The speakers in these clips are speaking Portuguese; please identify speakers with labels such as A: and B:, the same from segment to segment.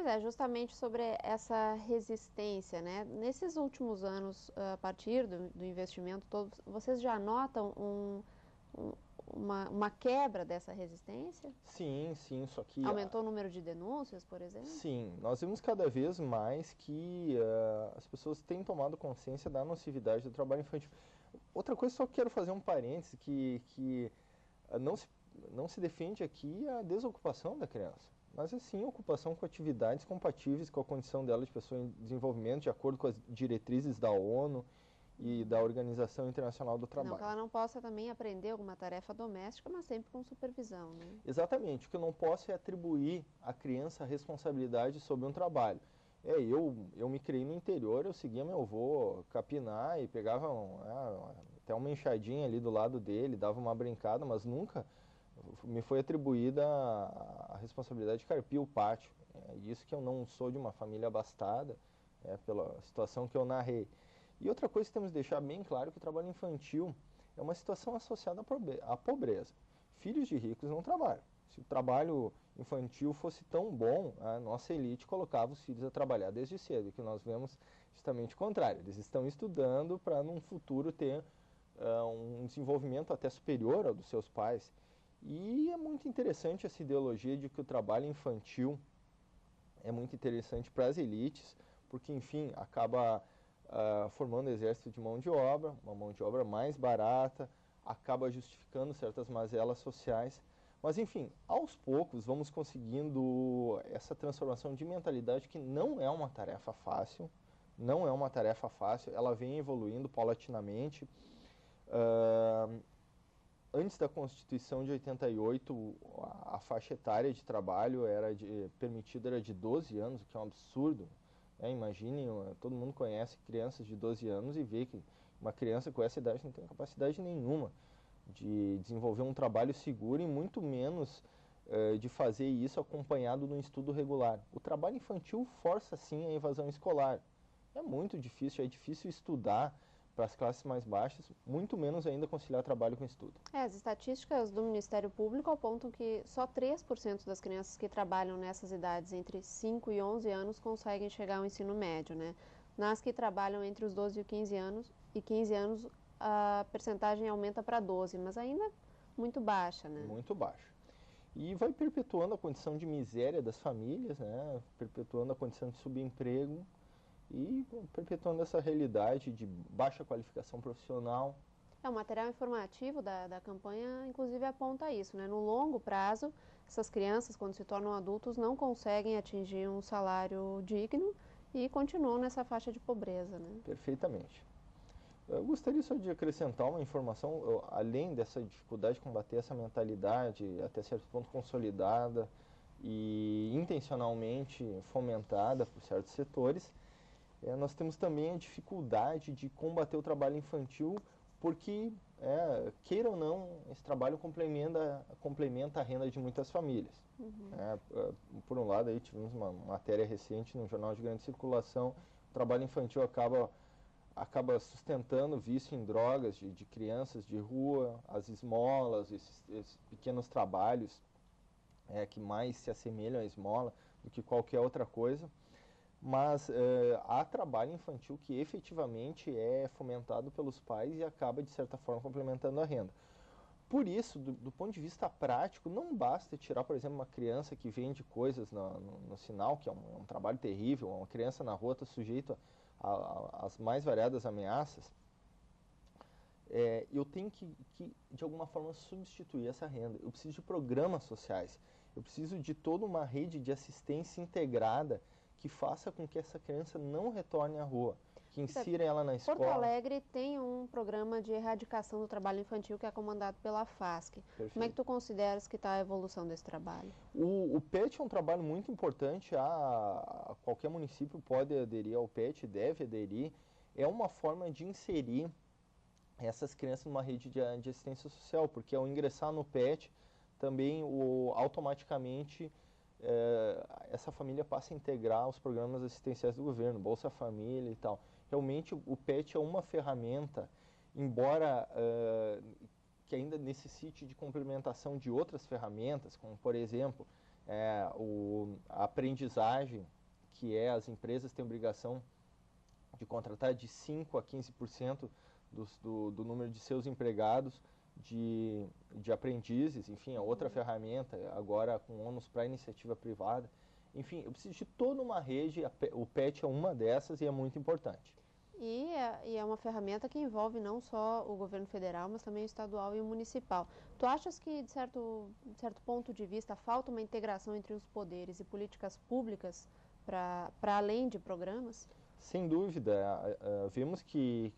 A: é, justamente sobre essa resistência, né? Nesses últimos anos, a partir do investimento todo, vocês já notam um, uma quebra dessa resistência?
B: Sim, sim, só que
A: Aumentou o número de denúncias, por exemplo?
B: sim, nós vemos cada vez mais que as pessoas têm tomado consciência da nocividade do trabalho infantil. Outra coisa, só quero fazer um parêntese, que não se defende aqui a desocupação da criança, mas sim a ocupação com atividades compatíveis com a condição dela de pessoa em desenvolvimento, de acordo com as diretrizes da ONU e da Organização Internacional do
A: Não, que
B: Trabalho.
A: ela não possa também aprender alguma tarefa doméstica, mas sempre com supervisão, né?
B: Exatamente, o que eu não posso é atribuir à criança a responsabilidade sobre um trabalho. Eu me criei no interior, eu seguia meu avô capinar e pegava até uma enxadinha ali do lado dele, dava uma brincada, mas nunca me foi atribuída a responsabilidade de carpir o pátio. É isso que eu não sou de uma família abastada, pela situação que eu narrei. E outra coisa que temos que deixar bem claro é que o trabalho infantil é uma situação associada à pobreza. Filhos de ricos não trabalham. Se o trabalho infantil fosse tão bom, a nossa elite colocava os filhos a trabalhar desde cedo, e que nós vemos justamente o contrário. Eles estão estudando para, num futuro, ter um desenvolvimento até superior ao dos seus pais. E é muito interessante essa ideologia de que o trabalho infantil é muito interessante para as elites, porque, enfim, acaba formando exército de mão de obra, uma mão de obra mais barata, acaba justificando certas mazelas sociais. Mas, enfim, aos poucos vamos conseguindo essa transformação de mentalidade, que não é uma tarefa fácil, não é uma tarefa fácil, ela vem evoluindo paulatinamente. Antes da Constituição de 88, a faixa etária de trabalho permitida era de 12 anos, o que é um absurdo. Imagine, todo mundo conhece crianças de 12 anos e vê que uma criança com essa idade não tem capacidade nenhuma de desenvolver um trabalho seguro e muito menos de fazer isso acompanhado de um estudo regular. O trabalho infantil força sim a evasão escolar. É muito difícil, é difícil estudar para as classes mais baixas, muito menos ainda conciliar trabalho com estudo.
A: As estatísticas do Ministério Público apontam que só 3% das crianças que trabalham nessas idades entre 5 e 11 anos conseguem chegar ao ensino médio, né? Nas que trabalham entre os 12 e 15 anos, a percentagem aumenta para 12, mas ainda muito baixa, né?
B: Muito baixa. E vai perpetuando a condição de miséria das famílias, né? Perpetuando a condição de subemprego e perpetuando essa realidade de baixa qualificação profissional.
A: O material informativo da campanha, inclusive, aponta isso, né? No longo prazo, essas crianças, quando se tornam adultos, não conseguem atingir um salário digno e continuam nessa faixa de pobreza, né?
B: Perfeitamente. Eu gostaria só de acrescentar uma informação, além dessa dificuldade de combater essa mentalidade, até certo ponto consolidada e intencionalmente fomentada por certos setores, nós temos também a dificuldade de combater o trabalho infantil, porque, queira ou não, esse trabalho complementa a renda de muitas famílias. Por um lado, aí tivemos uma matéria recente no jornal de grande circulação, o trabalho infantil acaba sustentando o vício em drogas de crianças de rua, as esmolas, esses pequenos trabalhos que mais se assemelham à esmola do que qualquer outra coisa. Mas há trabalho infantil que efetivamente é fomentado pelos pais e acaba, de certa forma, complementando a renda. Por isso, do ponto de vista prático, não basta tirar, por exemplo, uma criança que vende coisas no sinal, que é um trabalho terrível, uma criança na rua está sujeita às mais variadas ameaças. Eu tenho que, de alguma forma, substituir essa renda. Eu preciso de programas sociais, eu preciso de toda uma rede de assistência integrada que faça com que essa criança não retorne à rua, que insira ela na escola.
A: Porto Alegre tem um programa de erradicação do trabalho infantil que é comandado pela FASC.
B: Perfeito.
A: Como é que tu consideras que está a evolução desse trabalho?
B: O PET é um trabalho muito importante, qualquer município pode aderir ao PET, deve aderir. É uma forma de inserir essas crianças numa rede de assistência social, porque ao ingressar no PET, também automaticamente essa família passa a integrar os programas assistenciais do governo, Bolsa Família e tal. Realmente o PET é uma ferramenta, embora que ainda necessite de complementação de outras ferramentas, como por exemplo a aprendizagem que é as empresas têm obrigação de contratar de 5% a 15% do número de seus empregados de aprendizes, enfim, a outra ferramenta, agora com ônus para a iniciativa privada. Enfim, eu preciso de toda uma rede, o PET é uma dessas e é muito importante.
A: E é uma ferramenta que envolve não só o governo federal, mas também o estadual e o municipal. Tu achas que, de certo ponto de vista, falta uma integração entre os poderes e políticas públicas para além de programas?
B: Sem dúvida, vemos que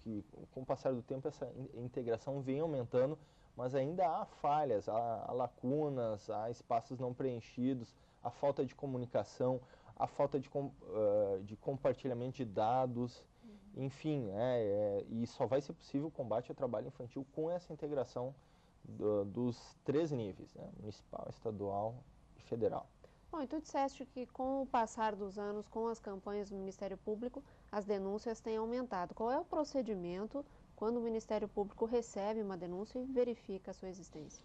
B: com o passar do tempo essa integração vem aumentando, mas ainda há falhas, há lacunas, há espaços não preenchidos, a falta de comunicação, a falta de compartilhamento de dados, enfim, e só vai ser possível o combate ao trabalho infantil com essa integração dos 3 níveis, né, municipal, estadual e federal.
A: Bom, e tu disseste que com o passar dos anos, com as campanhas do Ministério Público, as denúncias têm aumentado. Qual é o procedimento quando o Ministério Público recebe uma denúncia e verifica a sua existência?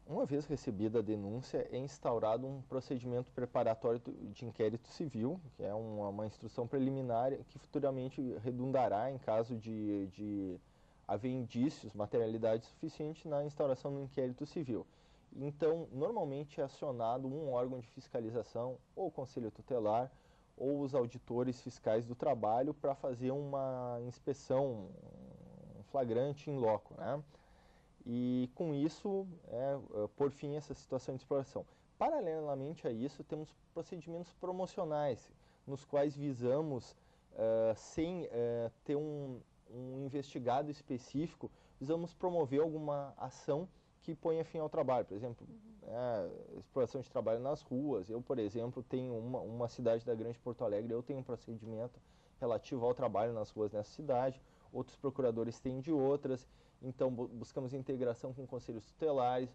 B: Uma vez recebida a denúncia, é instaurado um procedimento preparatório de inquérito civil, que é uma instrução preliminar que futuramente redundará em caso de haver indícios, materialidade suficiente na instauração do inquérito civil. Então, normalmente é acionado um órgão de fiscalização, ou o Conselho Tutelar, ou os auditores fiscais do trabalho para fazer uma inspeção, um flagrante in loco, né? E com isso, por fim, essa situação de exploração. Paralelamente a isso, temos procedimentos promocionais, nos quais visamos, sem ter um investigado específico, visamos promover alguma ação que ponha fim ao trabalho. Por exemplo, exploração de trabalho nas ruas. Eu, por exemplo, tenho uma cidade da Grande Porto Alegre, eu tenho um procedimento relativo ao trabalho nas ruas nessa cidade, outros procuradores têm de outras. Então, buscamos integração com conselhos tutelares,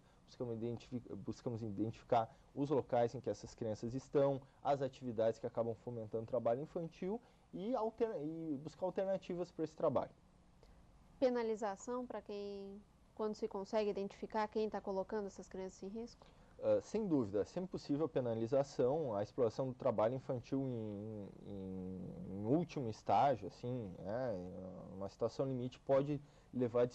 B: buscamos identificar os locais em que essas crianças estão, as atividades que acabam fomentando o trabalho infantil e buscar alternativas para esse trabalho.
A: Penalização para quando se consegue identificar quem está colocando essas crianças em risco?
B: Sem dúvida, é sempre possível a penalização, a exploração do trabalho infantil em último estágio, assim, uma situação limite pode levar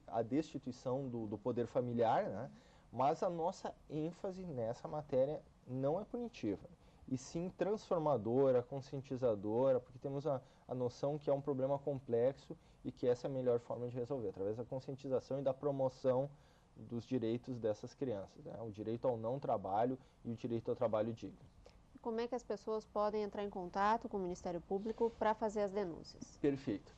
B: à destituição do poder familiar, né? Mas a nossa ênfase nessa matéria não é punitiva, e sim transformadora, conscientizadora, porque temos a noção que é um problema complexo e que essa é a melhor forma de resolver, através da conscientização e da promoção dos direitos dessas crianças, né? O direito ao não trabalho e o direito ao trabalho digno.
A: Como é que as pessoas podem entrar em contato com o Ministério Público para fazer as denúncias?
B: Perfeito.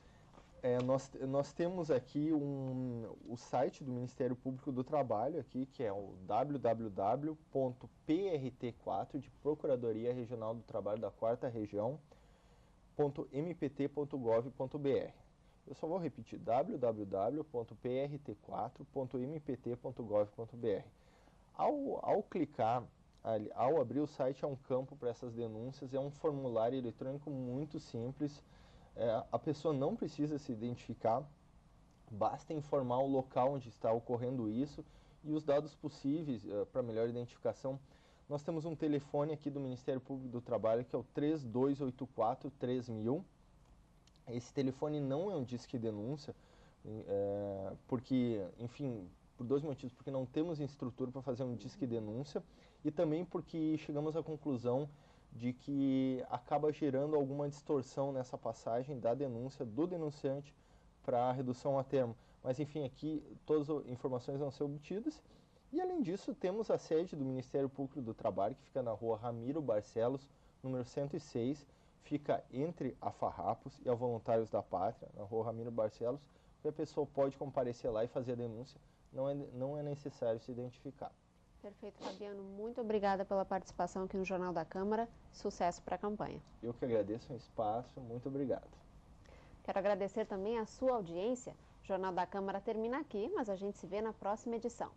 B: Nós temos aqui o site do Ministério Público do Trabalho, aqui, que é o www.prt4, de Procuradoria Regional do Trabalho da 4ª Região, .mpt.gov.br. Eu só vou repetir, www.prt4.mpt.gov.br. Ao clicar, ao abrir o site, há um campo para essas denúncias, é um formulário eletrônico muito simples. A pessoa não precisa se identificar, basta informar o local onde está ocorrendo isso e os dados possíveis para melhor identificação. Nós temos um telefone aqui do Ministério Público do Trabalho, que é o 3284-3000. Esse telefone não é um disque denúncia, porque, enfim, por 2 motivos. Porque não temos estrutura para fazer um disque denúncia e também porque chegamos à conclusão de que acaba gerando alguma distorção nessa passagem da denúncia do denunciante para a redução a termo. Mas, enfim, aqui todas as informações vão ser obtidas. E, além disso, temos a sede do Ministério Público do Trabalho, que fica na rua Ramiro Barcelos, número 106, fica entre a Farrapos e a Voluntários da Pátria, na rua Ramiro Barcelos, que a pessoa pode comparecer lá e fazer a denúncia, não é necessário se identificar.
A: Perfeito, Fabiano. Muito obrigada pela participação aqui no Jornal da Câmara. Sucesso para a campanha.
B: Eu que agradeço o espaço. Muito obrigado.
A: Quero agradecer também a sua audiência. O Jornal da Câmara termina aqui, mas a gente se vê na próxima edição.